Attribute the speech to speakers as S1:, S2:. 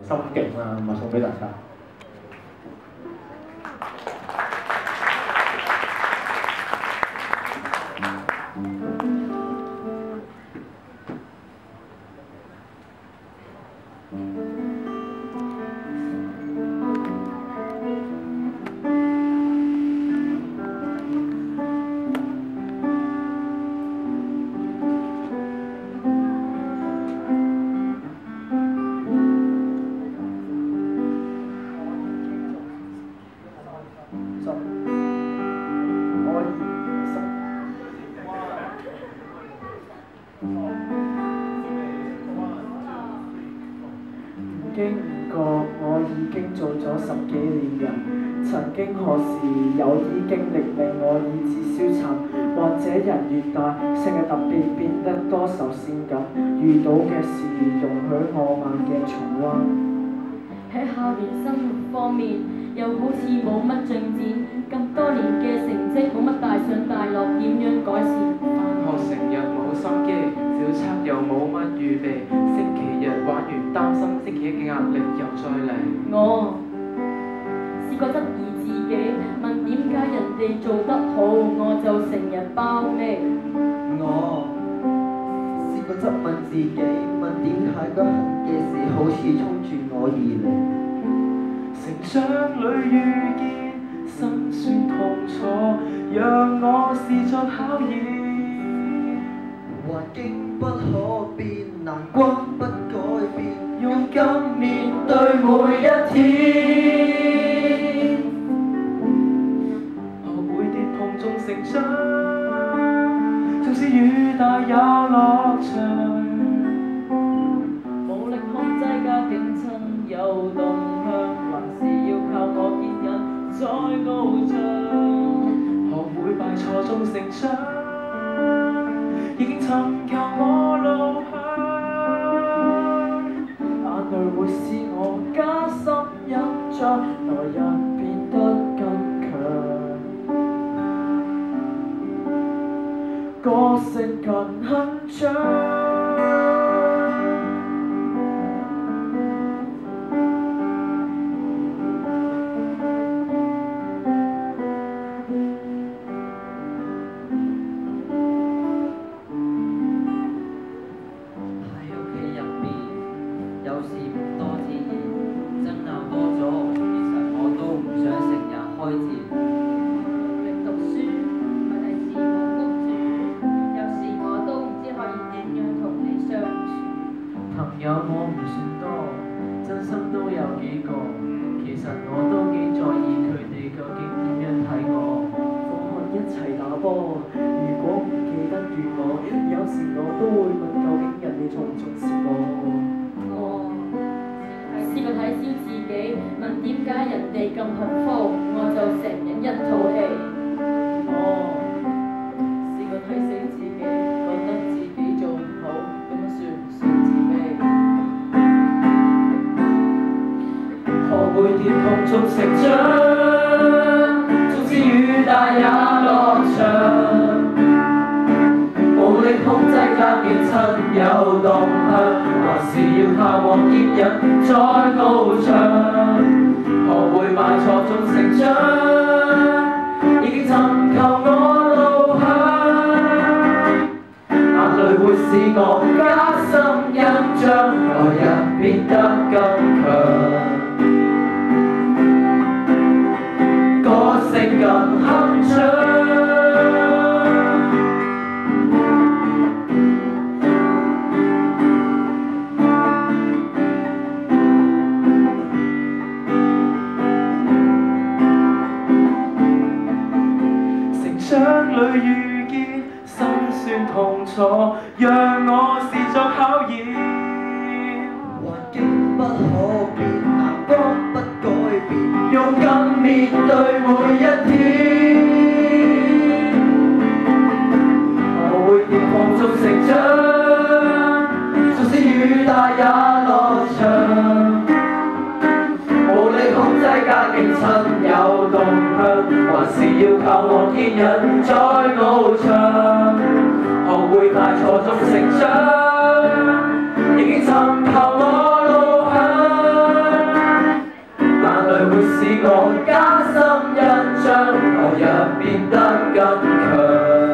S1: 心境啦，咁啊送俾大家。
S2: 經過我已經做咗10幾年人，曾經何時有啲經歷令我意志消沉，或者人越大，性格特別變得多愁善感，遇到嘅事容許我慢鏡重溫。
S3: 喺校園生活方面，又好似冇乜進展，咁多年嘅成績冇乜大上大落，點樣改善？
S4: 返學成日冇心機，小測又冇乜預備，星期日玩完擔心星期一嘅壓力又再嚟。
S3: 我試過質疑自己，問點解人哋做得好，我就成日包尾。
S5: 我試過質問自己，問點解嗰刻嘅事好似衝住我而嚟。
S4: 成長裏遇見辛酸痛楚，讓我試作考驗。
S5: 環境不可變，難關不改變，
S4: 勇敢面對每一天。學會跌碰中成長，縱使雨大也樂場。
S3: 無力控制嘅競爭有動向，還是要靠我堅忍再高唱。
S4: 學會敗錯中成長，已經尋求我路向。
S2: 眼淚會使我加深印象，來人變得更強，個性更鏗鏘。有我唔算多，真心都有幾個，其實我都幾在意佢哋究竟點樣睇我。放學一齊打波，如果唔記得住我，有時我都會問究竟人哋重唔重視我。
S3: 我試過睇小自己，問點解人哋咁幸福，我就成日一套戲。我試過睇死自己，覺得自己做唔好，咁算唔算自卑？
S4: 學會跌碰中成長，縱使雨大也樂場。無力控制隔變親有動向，還是要靠我堅忍再高唱。學會敗錯中成長，已經尋求我路向。眼淚會使我加深印象，來日變得更強。個性更鏗鏘，成長裏遇見辛酸痛楚，讓我試作考驗。
S5: 環境不可變，眼光不改變，
S4: 勇敢面對每一天。我會跌碰中成長，縱使雨大也樂場。無力控制家境親有動向，還是要靠我堅忍再翱翔。學會敗錯中成長，已經尋求我路向。來日變得更強。